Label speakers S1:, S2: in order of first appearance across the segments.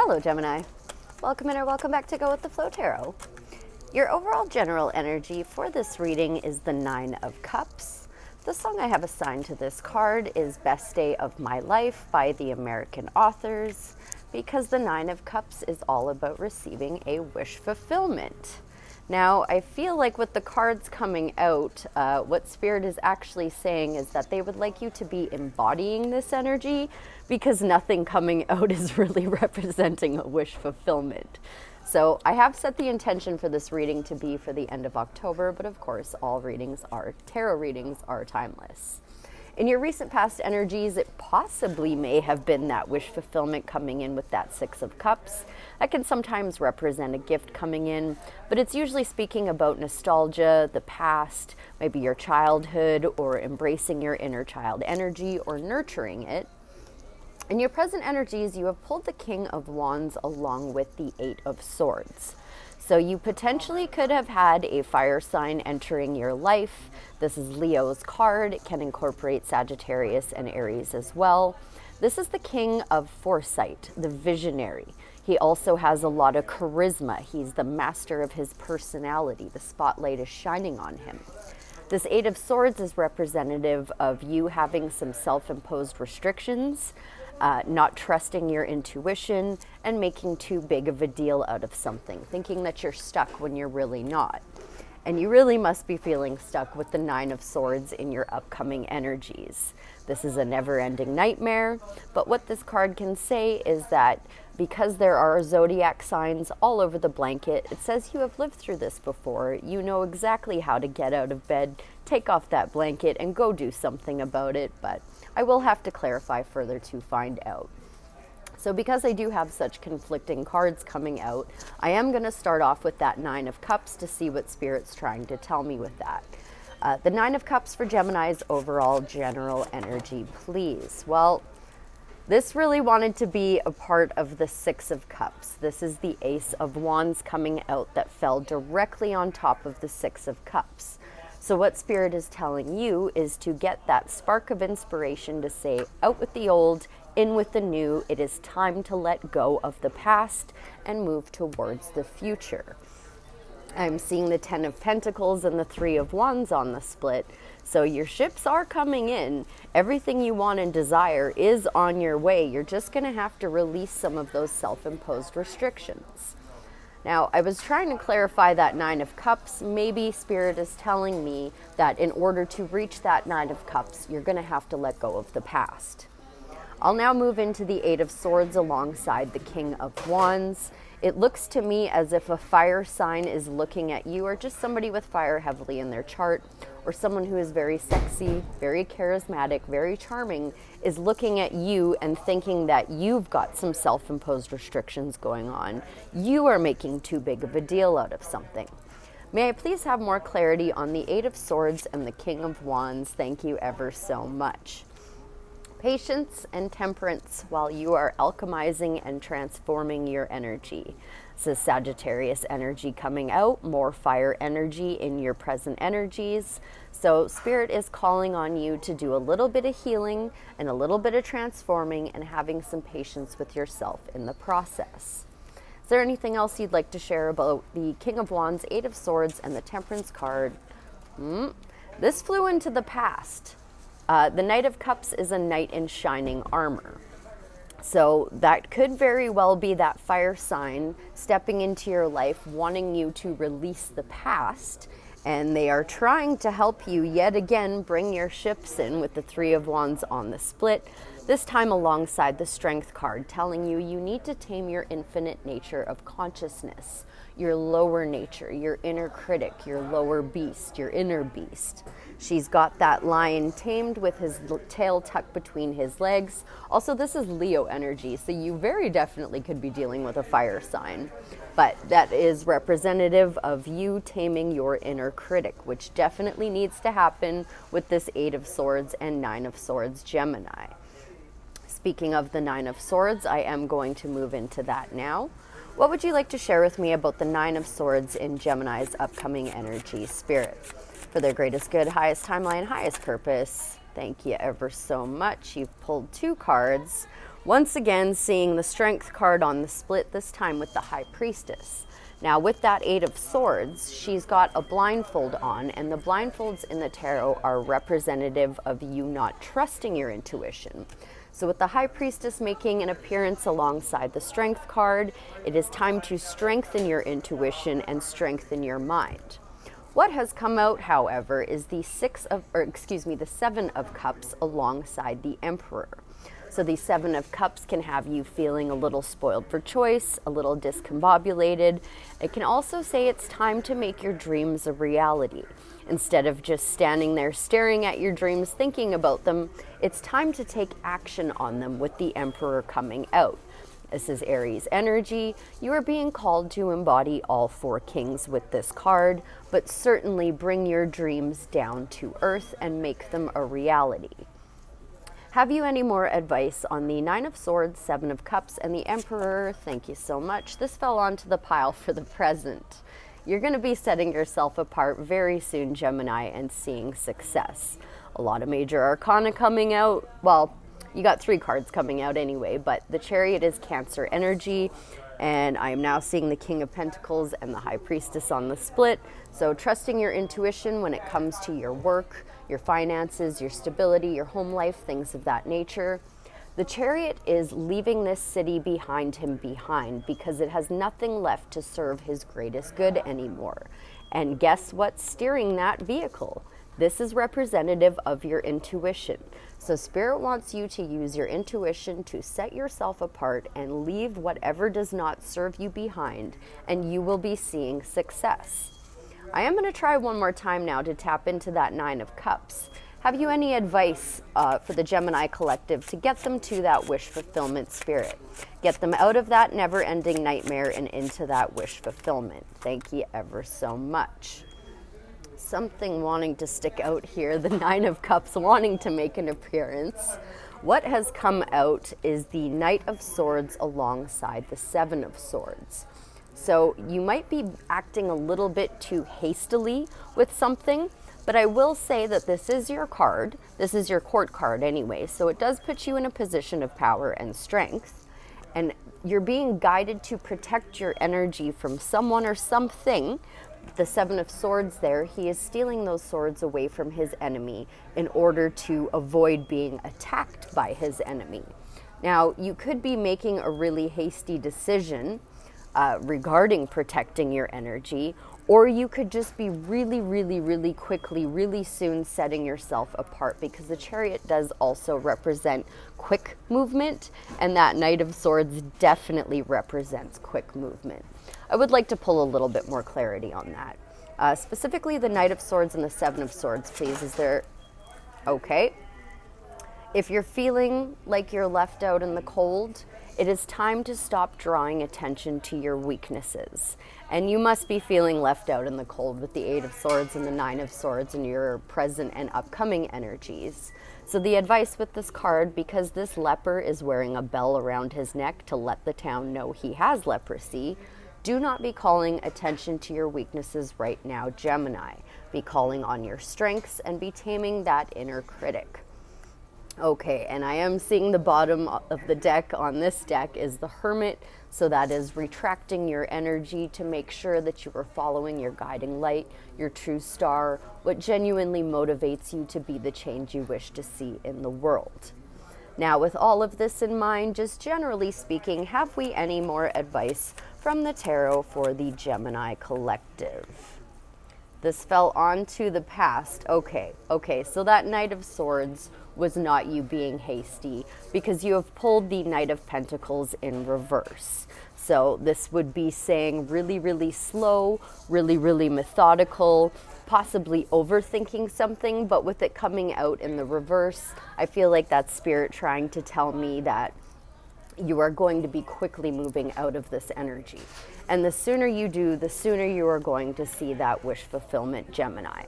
S1: Hello, Gemini. Welcome in or welcome back to Go With The Flow Tarot. Your overall general energy for this reading is the Nine of Cups. The song I have assigned to this card is Best Day of My Life by the American authors, because the Nine of Cups is all about receiving a wish fulfillment. Now, I feel like with the cards coming out, what Spirit is actually saying is that they would like you to be embodying this energy, because nothing coming out is really representing a wish fulfillment. So I have set the intention for this reading to be for the end of October, but of course all tarot readings are timeless. In your recent past energies, it possibly may have been that wish fulfillment coming in with that Six of Cups. That can sometimes represent a gift coming in, but it's usually speaking about nostalgia, the past, maybe your childhood, or embracing your inner child energy or nurturing it. In your present energies, you have pulled the King of Wands along with the Eight of Swords. So you potentially could have had a fire sign entering your life. This is Leo's card. It can incorporate Sagittarius and Aries as well. This is the King of Foresight, the visionary. He also has a lot of charisma. He's the master of his personality. The spotlight is shining on him. This Eight of Swords is representative of you having some self-imposed restrictions, not trusting your intuition, and making too big of a deal out of something, thinking that you're stuck when you're really not. And you really must be feeling stuck with the Nine of Swords in your upcoming energies. This is a never-ending nightmare, but what this card can say is that because there are zodiac signs all over the blanket, it says you have lived through this before. You know exactly how to get out of bed, take off that blanket, and go do something about it, but I will have to clarify further to find out. So because I do have such conflicting cards coming out, I am going to start off with that Nine of Cups to see what Spirit's trying to tell me with that. The Nine of Cups for Gemini's overall general energy, please. Well, this really wanted to be a part of the Six of Cups. This is the Ace of Wands coming out that fell directly on top of the Six of Cups. So what Spirit is telling you is to get that spark of inspiration to say, out with the old, in with the new. It is time to let go of the past and move towards the future. I'm seeing the Ten of Pentacles and the Three of Wands on the split. So your ships are coming in. Everything you want and desire is on your way. You're just going to have to release some of those self-imposed restrictions. Now, I was trying to clarify that Nine of Cups. Maybe Spirit is telling me that in order to reach that Nine of Cups, you're going to have to let go of the past. I'll now move into the Eight of Swords alongside the King of Wands. It looks to me as if a fire sign is looking at you, or just somebody with fire heavily in their chart, or someone who is very sexy, very charismatic, very charming, is looking at you and thinking that you've got some self-imposed restrictions going on. You are making too big of a deal out of something. May I please have more clarity on the Eight of Swords and the King of Wands? Thank you ever so much. Patience and temperance while you are alchemizing and transforming your energy. This is Sagittarius energy coming out, more fire energy in your present energies. So Spirit is calling on you to do a little bit of healing and a little bit of transforming and having some patience with yourself in the process. Is there anything else you'd like to share about the King of Wands, Eight of Swords, and the Temperance card? This flew into the past. The Knight of Cups is a knight in shining armor. So that could very well be that fire sign stepping into your life, wanting you to release the past. And they are trying to help you yet again bring your ships in with the Three of Wands on the split. This time alongside the Strength card, telling you you need to tame your infinite nature of consciousness, your lower nature, your inner critic, your lower beast, your inner beast. She's got that lion tamed with his tail tucked between his legs. Also, this is Leo energy, so you very definitely could be dealing with a fire sign. But that is representative of you taming your inner critic, which definitely needs to happen with this Eight of Swords and Nine of Swords Gemini. Speaking of the Nine of Swords, I am going to move into that now. What would you like to share with me about the Nine of Swords in Gemini's upcoming energy, Spirit? For their greatest good, highest timeline, highest purpose. Thank you ever so much. You've pulled two cards. Once again, seeing the Strength card on the split, this time with the High Priestess. Now with that Eight of Swords, she's got a blindfold on, and the blindfolds in the tarot are representative of you not trusting your intuition. So with the High Priestess making an appearance alongside the Strength card, it is time to strengthen your intuition and strengthen your mind. What has come out, however, is the the Seven of Cups alongside the Emperor. So the Seven of Cups can have you feeling a little spoiled for choice, a little discombobulated. It can also say it's time to make your dreams a reality. Instead of just standing there staring at your dreams, thinking about them, it's time to take action on them with the Emperor coming out. This is Aries energy. You are being called to embody all four kings with this card, but certainly bring your dreams down to earth and make them a reality. Have you any more advice on the Nine of Swords, Seven of Cups, and the Emperor? Thank you so much. This fell onto the pile for the present. You're going to be setting yourself apart very soon, Gemini, and seeing success. A lot of major arcana coming out. Well, you got 3 cards coming out anyway, but the Chariot is Cancer energy, and I am now seeing the King of Pentacles and the High Priestess on the split. So trusting your intuition when it comes to your work, your finances, your stability, your home life, things of that nature. The Chariot is leaving this city behind him because it has nothing left to serve his greatest good anymore. And guess what's steering that vehicle? This is representative of your intuition. So Spirit wants you to use your intuition to set yourself apart and leave whatever does not serve you behind, and you will be seeing success. I am going to try one more time now to tap into that Nine of Cups. Have you any advice for the Gemini collective to get them to that wish fulfillment spirit? Get them out of that never-ending nightmare and into that wish fulfillment. Thank you ever so much. Something wanting to stick out here, the Nine of Cups wanting to make an appearance. What has come out is the Knight of Swords alongside the Seven of Swords. So you might be acting a little bit too hastily with something, but I will say that this is your card. This is your court card anyway, so it does put you in a position of power and strength. And you're being guided to protect your energy from someone or something. The Seven of Swords there, he is stealing those swords away from his enemy in order to avoid being attacked by his enemy. Now, you could be making a really hasty decision regarding protecting your energy, or you could just be really quickly, really soon setting yourself apart, because the Chariot does also represent quick movement, and that Knight of Swords definitely represents quick movement. I would like to pull a little bit more clarity on that. Specifically the Knight of Swords and the Seven of Swords, please. Is there... Okay. If you're feeling like you're left out in the cold, it is time to stop drawing attention to your weaknesses. And you must be feeling left out in the cold with the Eight of Swords and the Nine of Swords in your present and upcoming energies. So the advice with this card, because this leper is wearing a bell around his neck to let the town know he has leprosy, do not be calling attention to your weaknesses right now, Gemini. Be calling on your strengths and be taming that inner critic. Okay, and I am seeing the bottom of the deck on this deck is the Hermit, so that is retracting your energy to make sure that you are following your guiding light, your true star, what genuinely motivates you to be the change you wish to see in the world. Now, with all of this in mind, just generally speaking, have we any more advice from the tarot for the Gemini collective? This fell onto the past. Okay, so that Knight of Swords was not you being hasty, because you have pulled the Knight of Pentacles in reverse. So this would be saying really slow, really methodical, possibly overthinking something, but with it coming out in the reverse, I feel like that's Spirit trying to tell me that you are going to be quickly moving out of this energy. And the sooner you do, the sooner you are going to see that wish fulfillment, Gemini.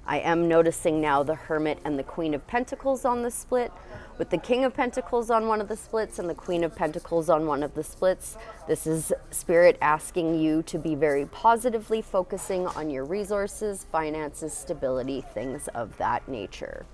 S1: I am noticing now the Hermit and the Queen of Pentacles on the split, with the King of Pentacles on one of the splits and the Queen of Pentacles on one of the splits. This is Spirit asking you to be very positively focusing on your resources, finances, stability, things of that nature.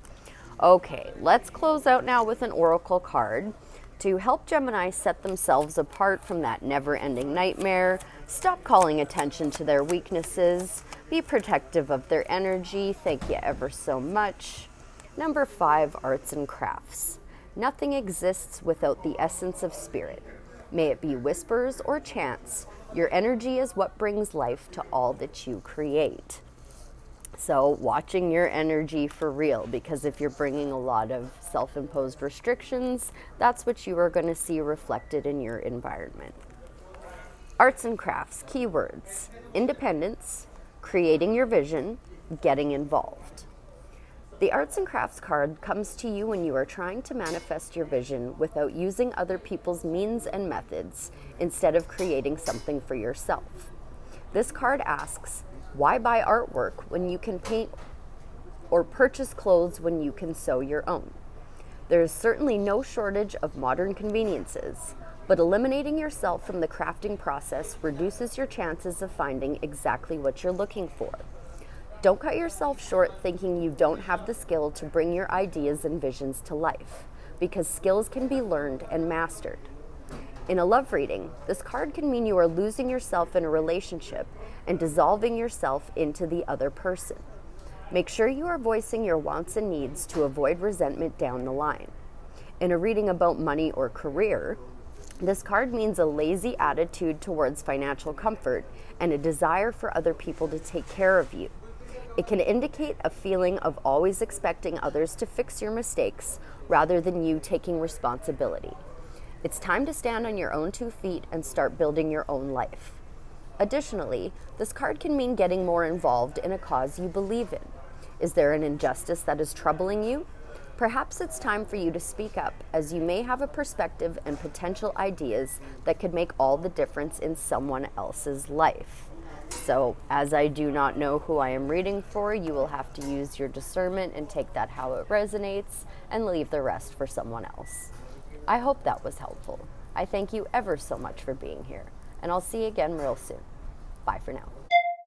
S1: Okay, let's close out now with an oracle card. To help Gemini set themselves apart from that never-ending nightmare, stop calling attention to their weaknesses, be protective of their energy, thank you ever so much. Number 5, arts and crafts. Nothing exists without the essence of spirit. May it be whispers or chants, your energy is what brings life to all that you create. So watching your energy for real, because if you're bringing a lot of self-imposed restrictions, that's what you are going to see reflected in your environment. Arts and crafts, keywords: independence, creating your vision, getting involved. The arts and crafts card comes to you when you are trying to manifest your vision without using other people's means and methods, instead of creating something for yourself. This card asks, why buy artwork when you can paint or purchase clothes when you can sew your own? There is certainly no shortage of modern conveniences, but eliminating yourself from the crafting process reduces your chances of finding exactly what you're looking for. Don't cut yourself short thinking you don't have the skill to bring your ideas and visions to life, because skills can be learned and mastered. In a love reading, this card can mean you are losing yourself in a relationship and dissolving yourself into the other person. Make sure you are voicing your wants and needs to avoid resentment down the line. In a reading about money or career, this card means a lazy attitude towards financial comfort and a desire for other people to take care of you. It can indicate a feeling of always expecting others to fix your mistakes rather than you taking responsibility. It's time to stand on your own 2 feet and start building your own life. Additionally, this card can mean getting more involved in a cause you believe in. Is there an injustice that is troubling you? Perhaps it's time for you to speak up, as you may have a perspective and potential ideas that could make all the difference in someone else's life. So, as I do not know who I am reading for, you will have to use your discernment and take that how it resonates and leave the rest for someone else. I hope that was helpful. I thank you ever so much for being here, and I'll see you again real soon. Bye for now.